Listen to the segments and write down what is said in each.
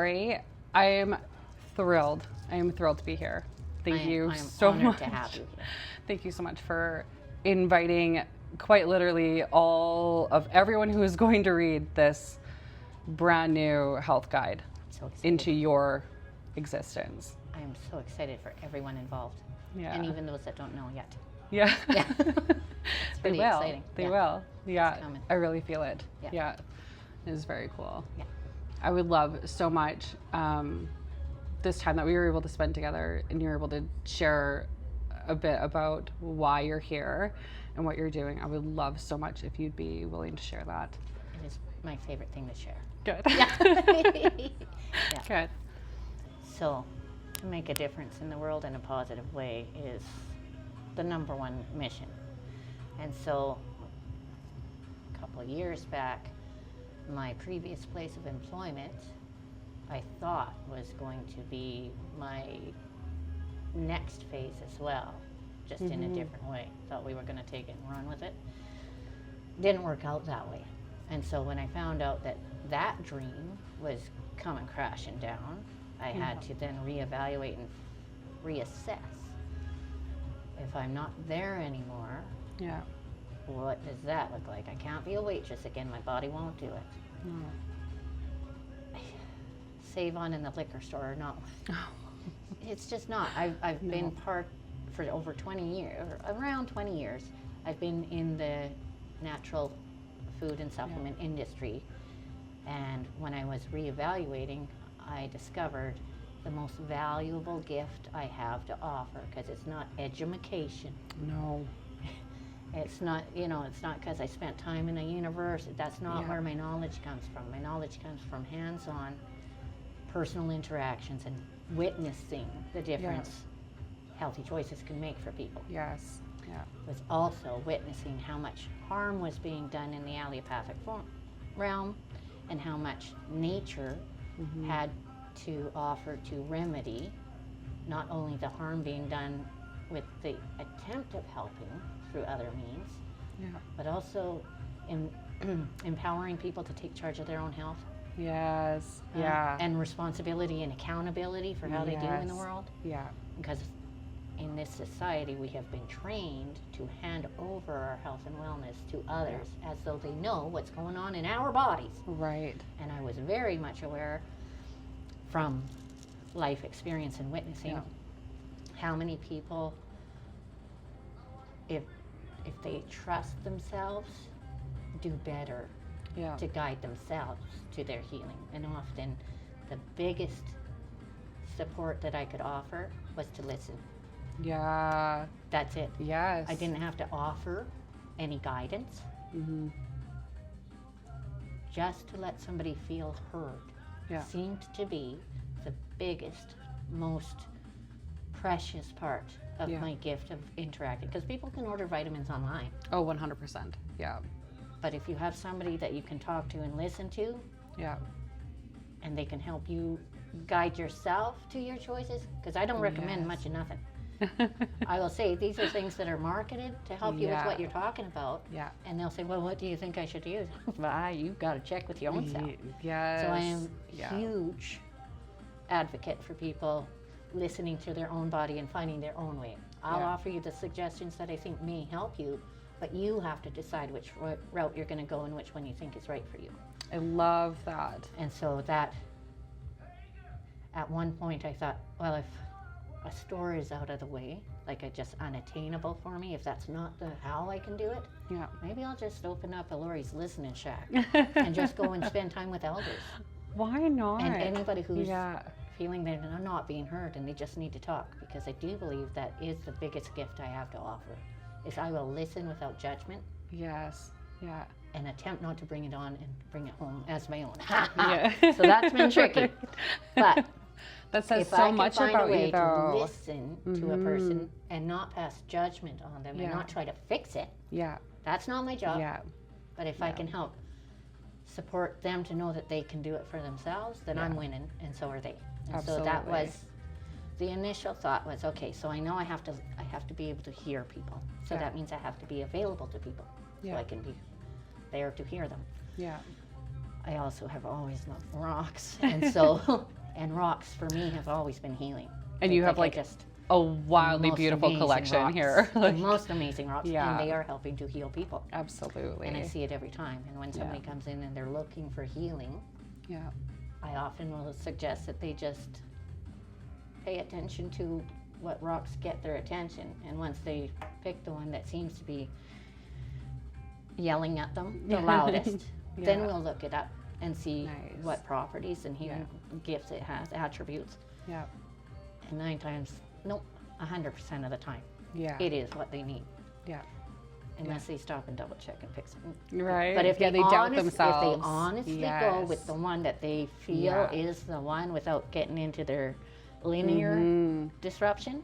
Laurie. I am thrilled. I am thrilled to be here. Thank you so much. I'm honored to have you here. Thank you so much for inviting quite literally all of everyone who is going to read this brand new health guide into your existence. I am so excited for everyone involved. Yeah. And even those that don't know yet. Yeah. Yeah. They will. Exciting. They will. Yeah. coming. I really feel it. Yeah. Yeah. It is very cool. Yeah. I would love so much this time that we were able to spend together and you were able to share a bit about why you're here and what you're doing. I would love so much if you'd be willing to share that. It is my favorite thing to share. Good. Yeah. Good. So, to make a difference in the world in a positive way is the number one mission. And so, a couple of years back, my previous place of employment, I thought was going to be my next phase as well, just in a different way. Thought we were going to take it and run with it. Didn't work out that way. And so when I found out that that dream was coming crashing down, I had to then reevaluate and reassess. If I'm not there anymore, Yeah. what does that look like? I can't be a waitress again. My body won't do it. No. Save on in the liquor store or not. It's just not. I've been part for over 20 years, around 20 years. I've been in the natural food and supplement industry. And when I was reevaluating, I discovered the most valuable gift I have to offer, because it's not education. No. It's not, it's not because I spent time in a university. That's not where my knowledge comes from. My knowledge comes from hands-on personal interactions and witnessing the difference healthy choices can make for people. Yes. Yeah. Was also witnessing how much harm was being done in the allopathic realm and how much nature had to offer to remedy not only the harm being done with the attempt of helping through other means, but also empowering people to take charge of their own health. Yes. And responsibility and accountability for how they do in the world. Yeah. Because in this society, we have been trained to hand over our health and wellness to others as though they know what's going on in our bodies. Right. And I was very much aware from life experience and witnessing how many people, if they trust themselves, do better to guide themselves to their healing. And often the biggest support that I could offer was to listen. Yeah. That's it. Yes. I didn't have to offer any guidance. Just to let somebody feel heard seemed to be the biggest, most precious part of my gift of interacting. Because people can order vitamins online. Oh, 100%. Yeah. But if you have somebody that you can talk to and listen to, and they can help you guide yourself to your choices, because I don't recommend much of nothing. I will say these are things that are marketed to help you with what you're talking about. Yeah. And they'll say, well, what do you think I should use? Well, you've got to check with your own self. Yes. So I am a huge advocate for people listening to their own body and finding their own way. I'll offer you the suggestions that I think may help you, but you have to decide which route you're going to go and which one you think is right for you. I love that. And so that, at one point I thought, well, if a store is out of the way, like it's just unattainable for me, if that's not how I can do it, maybe I'll just open up a Laurie's Listening Shack and just go and spend time with elders. Why not? And anybody who's feeling they're not being heard and they just need to talk, because I do believe that is the biggest gift I have to offer, is I will listen without judgment. Yes. Yeah. And attempt not to bring it on and bring it home as my own. So that's been tricky. But that says if so I can much find about a way you, though. to listen to a person and not pass judgment on them and not try to fix it, that's not my job. But if I can help support them to know that they can do it for themselves, then I'm winning, and so are they. And so that was the initial thought was, okay, so I know I have to be able to hear people. So that means I have to be available to people. So I can be there to hear them. Yeah. I also have always loved rocks, and so And rocks for me have always been healing. And you have like a wildly beautiful collection rocks, here. the most amazing rocks, Yeah. and they are helping to heal people. Absolutely. And I see it every time. And when somebody comes in and they're looking for healing, I often will suggest that they just pay attention to what rocks get their attention. And once they pick the one that seems to be yelling at them the loudest, then we'll look it up and see what properties and healing gifts it has, attributes. Yeah. And 9 times, nope, 100% of the time, it is what they need. Yeah. Unless they stop and double check and pick something. Right. But if they doubt themselves. If they honestly go with the one that they feel is the one without getting into their linear disruption,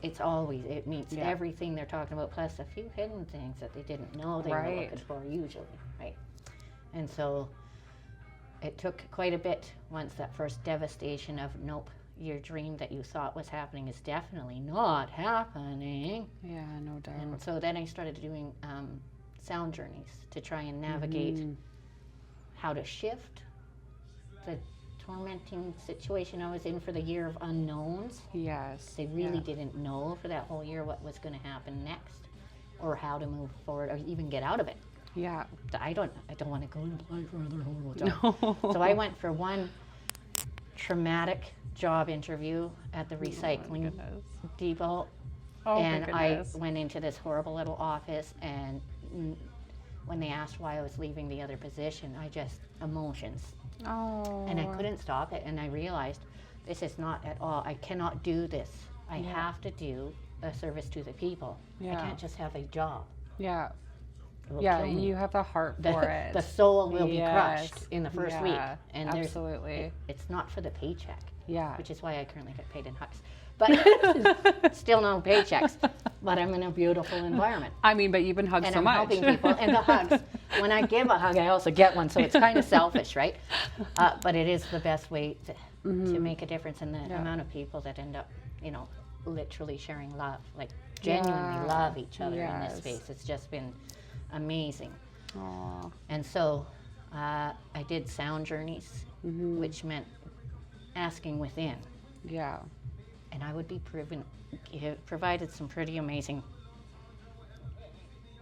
it meets everything they're talking about, plus a few hidden things that they didn't know they were looking for usually, right? And so it took quite a bit once that first devastation of, nope, your dream that you thought was happening is definitely not happening. Yeah, no doubt. And so then I started doing sound journeys to try and navigate how to shift the tormenting situation I was in for the year of unknowns. Yes. They really didn't know for that whole year what was going to happen next, or how to move forward, or even get out of it. Yeah. I don't want to go and apply for another horrible job. No. So I went for one traumatic job interview at the recycling depot, and I went into this horrible little office, and when they asked why I was leaving the other position, emotions. Oh. And I couldn't stop it, and I realized this is not at all, I cannot do this. I have to do a service to the people. I can't just have a job. Yeah. Yeah, you have the heart for it. The soul will be crushed in the first week. And absolutely. It's not for the paycheck. Yeah. Which is why I currently get paid in hugs. But still no paychecks. But I'm in a beautiful environment. I mean, but you've been hugged and so I'm much. Helping people. And the hugs, when I give a hug, I also get one. So it's kind of selfish, right? But it is the best way to make a difference in the amount of people that end up, literally sharing love, like genuinely love each other in this space. It's just been amazing. Aww. And so I did sound journeys, which meant asking within. Yeah. And I would be provided some pretty amazing,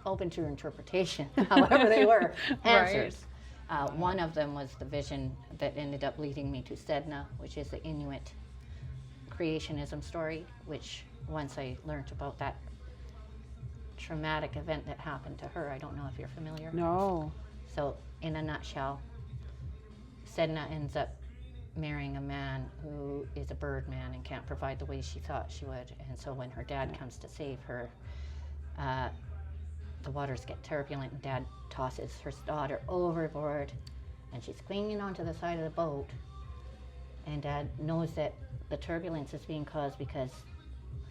open to interpretation, however they were, answers. One of them was the vision that ended up leading me to Sedna, which is the Inuit creationism story, which once I learned about that traumatic event that happened to her, I don't know if you're familiar. No. So in a nutshell, Sedna ends up marrying a man who is a bird man and can't provide the way she thought she would. And so when her dad comes to save her, the waters get turbulent and Dad tosses her daughter overboard, and she's clinging onto the side of the boat, and Dad knows that the turbulence is being caused because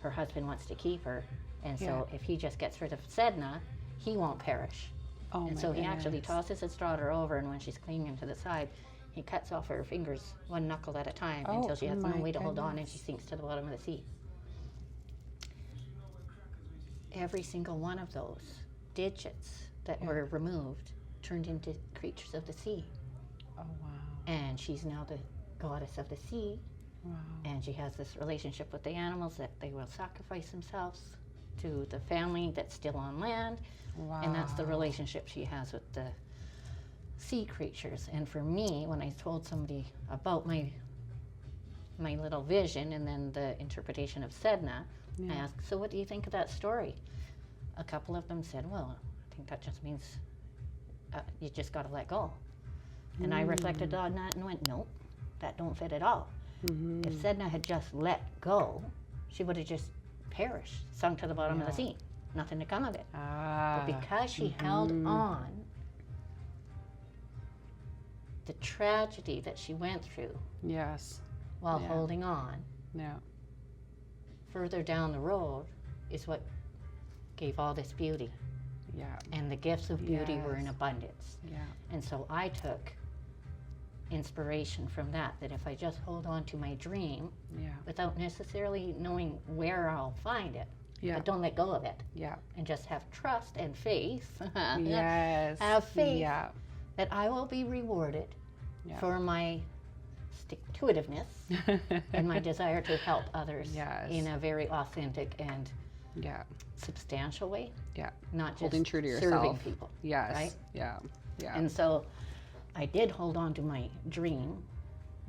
her husband wants to keep her, and so if he just gets rid of Sedna, he won't perish. And so he actually tosses his daughter over, and when she's clinging to the side, he cuts off her fingers one knuckle at a time until she has no way to hold on, and she sinks to the bottom of the sea. Every single one of those digits that were removed turned into creatures of the sea. Oh, wow. And she's now the goddess of the sea. Wow. And she has this relationship with the animals that they will sacrifice themselves to the family that's still on land. Wow. And that's the relationship she has with the sea creatures. And for me, when I told somebody about my little vision and then the interpretation of Sedna, I asked, so what do you think of that story? A couple of them said, well, I think that just means you just got to let go. And I reflected on that and went, nope, that don't fit at all. If Sedna had just let go, she would have just perished, sunk to the bottom of the sea. Nothing to come of it. But because she held on, the tragedy that she went through while holding on, further down the road is what gave all this beauty. And the gifts of beauty were in abundance. And so I took inspiration from that if I just hold on to my dream without necessarily knowing where I'll find it, but don't let go of it, and just have trust and faith, have faith that I will be rewarded for my stick-to-itiveness and my desire to help others Yes. in a very authentic and Yeah. substantial way, Yeah. not just Holding true to serving yourself. people. Yes. Right? Yeah. Yeah. And so I did hold on to my dream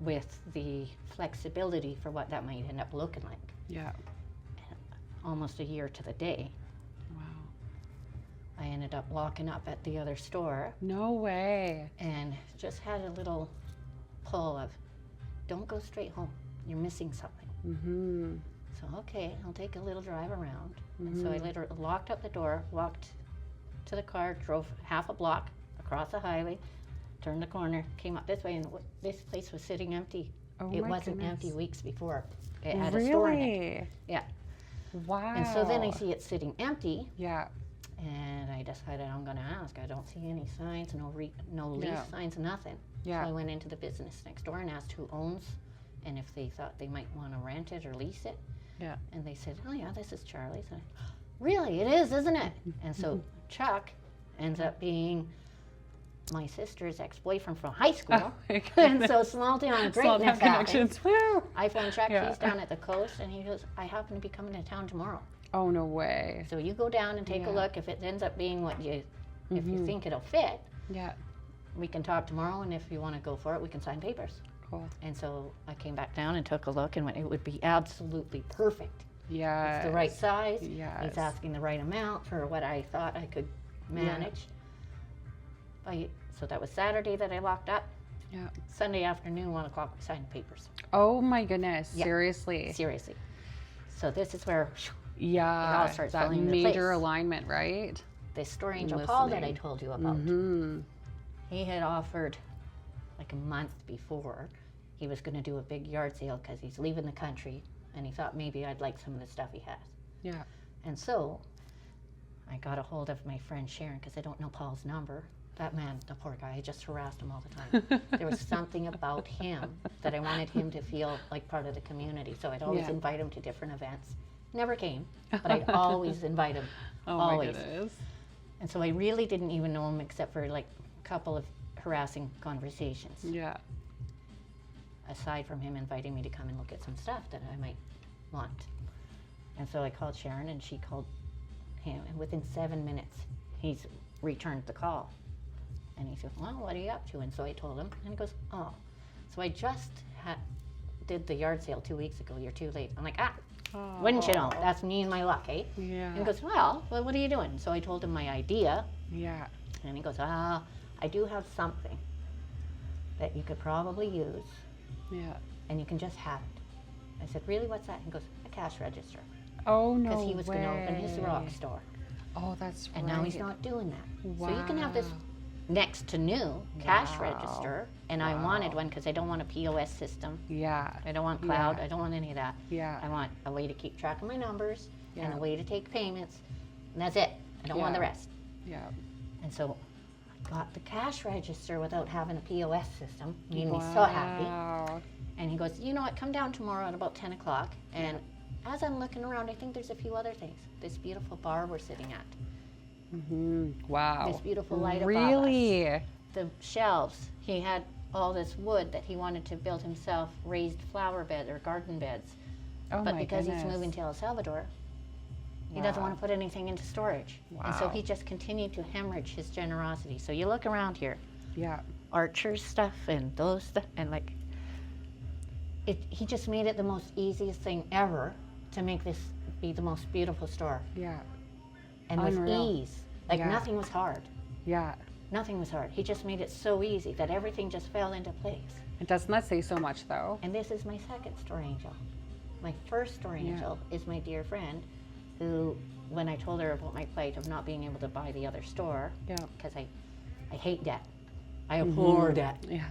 with the flexibility for what that might end up looking like. Yeah. Almost a year to the day, Wow. I ended up locking up at the other store No way. and just had a little pull of, don't go straight home. You're missing something. Mm-hmm. So, okay, I'll take a little drive around. And so I literally locked up the door, walked to the car, drove half a block across the highway, turned the corner, came up this way, and this place was sitting empty. Oh It my wasn't goodness. empty weeks before. It had a store in it. Really? Yeah. Wow. And so then I see it sitting empty, Yeah. and I decided I'm going to ask. I don't see any signs, no lease Yeah. signs, nothing. Yeah. So I went into the business next door and asked who owns and if they thought they might want to rent it or lease it. Yeah. And they said, oh yeah, this is Charlie's. And I, really, it is, isn't it? And so Chuck ends up being my sister's ex-boyfriend from high school. Oh my And goodness. so small town, great Small town next happens. connections. Woo. I phone Chuck, Yeah. he's down at the coast, and he goes, I happen to be coming to town tomorrow. Oh, no way. So you go down and take Yeah. a look. If it ends up being what you, if you think it'll fit, Yeah. we can talk tomorrow, and if you want to go for it, we can sign papers. Cool. And so I came back down and took a look, and went, it would be absolutely perfect. Yeah. It's the right size. Yes. He's asking the right amount for what I thought I could manage. So that was Saturday that I locked up. Yeah. Sunday afternoon, 1 o'clock, we signed the papers. Oh my goodness. Yeah. Seriously. Seriously. So this is where Yeah. all starts that falling into major place. alignment, right? this store angel Paul that I Listening. told you about, Mm-hmm. he had offered like a month before he was going to do a big yard sale because he's leaving the country, and he thought maybe I'd like some of the stuff he has. Yeah. And so I got a hold of my friend Sharon, because I don't know Paul's number. That man, the poor guy, I just harassed him all the time. There was something about him that I wanted him to feel like part of the community. So I'd always Yeah. invite him to different events. Never came, but I'd always invite him. Oh always. my goodness. And so I really didn't even know him except for like a couple of harassing conversations, Yeah. aside from him inviting me to come and look at some stuff that I might want. And so I called Sharon, and she called him, and within 7 minutes, he's returned the call. And he said, well, what are you up to? And so I told him, and he goes, oh, so I just did the yard sale 2 weeks ago. You're too late. I'm like, wouldn't you know? That's me and my luck, eh? Yeah. And he goes, well, what are you doing? So I told him my idea, Yeah. and he goes, I do have something that you could probably use, Yeah. and you can just have it. I said, really, what's that? He goes, a cash register. Oh no. Because he was going to open his rock way. store. Oh, that's right. And now he's not doing that. So you can have this Wow. next to new cash Wow. register, and I wanted one because I don't want a POS system. Yeah. I don't want cloud. Yeah. I don't want any of that. Yeah. I want a way to keep track of my numbers and Yeah. a way to take payments, and that's it. I don't want the Yeah. rest. Yeah. And so I got the cash register without having a POS system. Made me so happy. Wow. And he goes, you know what, come down tomorrow at about 10 o'clock. And as I'm looking around, I think there's a few other things. This beautiful bar we're sitting at. Mm-hmm. Wow. This beautiful light above Really? The shelves, he had all this wood that he wanted to build himself, raised flower bed or garden beds. Oh But my because goodness. he's moving to El Salvador, he doesn't Wow. want to put anything into storage. And so Wow. he just continued to hemorrhage his generosity. So you look around here, Yeah. Archer stuff and those stuff, and like, he just made it the most easiest thing ever to make this be the most beautiful store. Yeah. And with Unreal. ease. Like Yeah. nothing was hard. Yeah. Nothing was hard. He just made it so easy that everything just fell into place. It doesn't that say so much though? And this is my second store angel. My first store Yeah. angel is my dear friend who, when I told her about my plight of not being able to buy the other store, Yeah. because I hate debt. I abhor debt. Yes.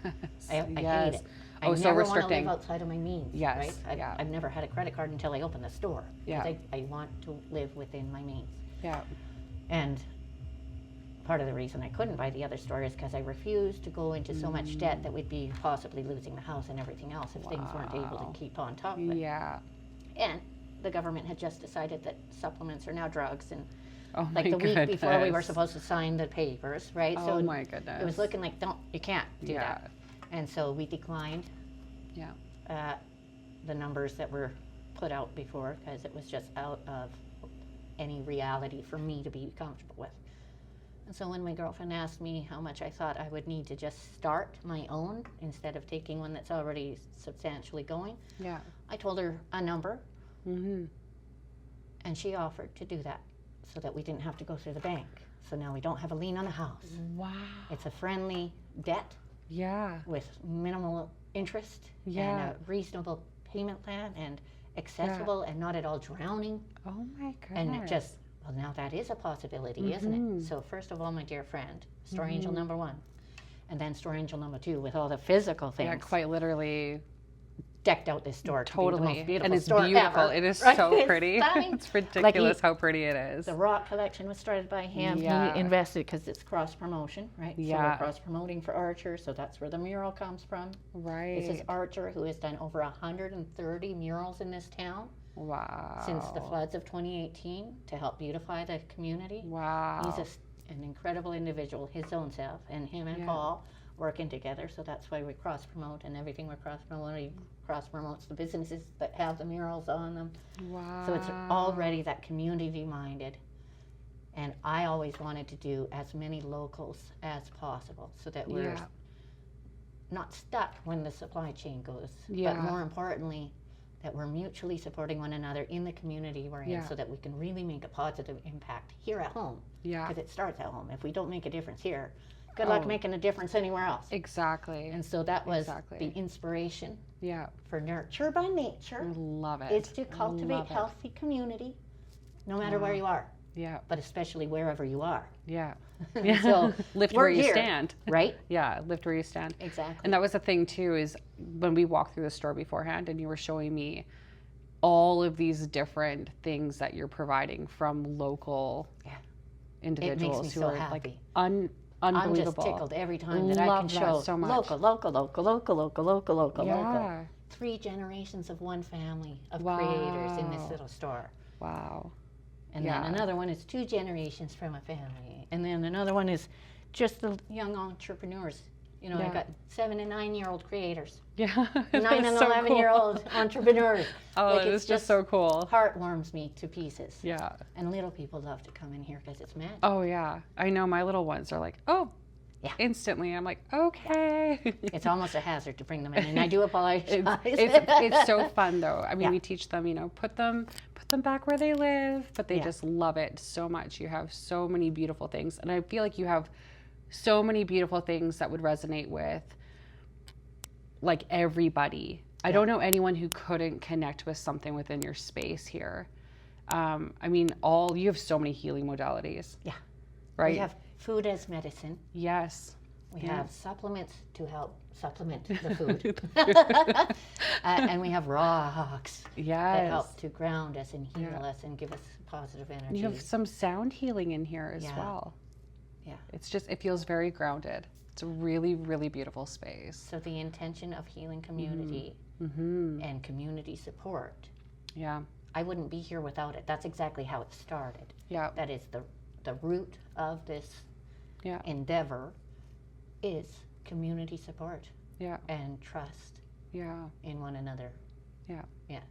I hate yes. it. I Oh, never so want to restricting. live outside of my means. Yes, Right? yeah. I've never had a credit card until I opened the store. 'Cause Yeah. I want to live within my means. Yeah. And part of the reason I couldn't buy the other store is because I refused to go into so much debt that we'd be possibly losing the house and everything else if things weren't able Wow. to keep on top of it. Yeah. And the government had just decided that supplements are now drugs, and Oh like my the week before we were goodness. supposed to sign the papers, right? Oh my goodness. It was looking like, you can't do Yeah. that. And so we declined Yeah. at the numbers that were put out before, because it was just out of any reality for me to be comfortable with. And so when my girlfriend asked me how much I thought I would need to just start my own instead of taking one that's already substantially going, Yeah. I told her a number, Mm-hmm. and she offered to do that so that we didn't have to go through the bank. So now we don't have a lien on the house. Wow. It's a friendly debt Yeah. with minimal interest Yeah. and a reasonable payment plan and accessible and not at all drowning. Oh my goodness. And it just, well, now that is a possibility, isn't it? So first of all, my dear friend, store angel number 1, and then store angel number 2 with all the physical things. Yeah, quite literally. Decked out this store Totally. to be the most beautiful And it's store beautiful. ever, It is right? so pretty. Stunning. It's ridiculous how pretty it is. The rock collection was started by him. Yeah. He invested because it's cross promotion, right? So Yeah. we're cross promoting for Archer, so that's where the mural comes from. Right. This is Archer, who has done over 130 murals in this town Wow. since the floods of 2018 to help beautify the community. Wow. He's an incredible individual, his own self, and him and Yeah. Paul working together, so that's why we cross promote, and everything we're cross promoting cross promotes the businesses that have the murals on them. Wow. So it's already that community minded. And I always wanted to do as many locals as possible so that we're Yeah. not stuck when the supply chain goes. Yeah. But more importantly, that we're mutually supporting one another in the community we're in Yeah. so that we can really make a positive impact here at home. Yeah. Because it starts at home. If we don't make a difference here, good luck Oh. making a difference anywhere else. Exactly. And so that was Exactly. the inspiration Yeah. for Nurture by Nature. Love it. Is to cultivate Love it. healthy community, no matter where you are, Yeah. but especially wherever you are. Yeah. So lift we're where you here, stand. right? Yeah. Lift where you stand. Exactly. And that was the thing too, is when we walked through the store beforehand and you were showing me all of these different things that you're providing from local Yeah. individuals It makes me who so are happy. like I'm unbelievable. just tickled every time that I can Love that show so much. local, local. Yeah. 3 generations of one family of Wow. creators in this little store. Wow. And Yeah. then another one is 2 generations from a family. And then another one is just the young entrepreneurs. You know, Yeah. I've got 7 and 9-year-old creators, Yeah. 9 and so 11-year-old entrepreneurs. Oh, Like, it's just so cool. Heart warms me to pieces. Yeah. And little people love to come in here because it's magic. Oh yeah. I know my little ones are like, oh, Yeah. instantly. I'm like, okay. It's almost a hazard to bring them in, and I do apologize. It's so fun though. I mean, Yeah. we teach them, put them back where they live, but they Yeah. just love it so much. You have so many beautiful things, and I feel like you have so many beautiful things that would resonate with like everybody. I don't know anyone who couldn't connect with something within your space here. I mean, you have so many healing modalities. Yeah. Right? We have food as medicine. Yes. We Yeah. have supplements to help supplement the food. And we have rocks that Yes. help to ground us and heal Yeah. us and give us positive energy. You have some sound healing in here as Yeah. well. Yeah. It feels very grounded. It's a really, really beautiful space. So the intention of healing community Mm-hmm. and community support, Yeah. I wouldn't be here without it. That's exactly how it started. Yeah. That is the root of this Yeah. endeavor is community support Yeah. and trust Yeah. in one another. Yeah. Yeah.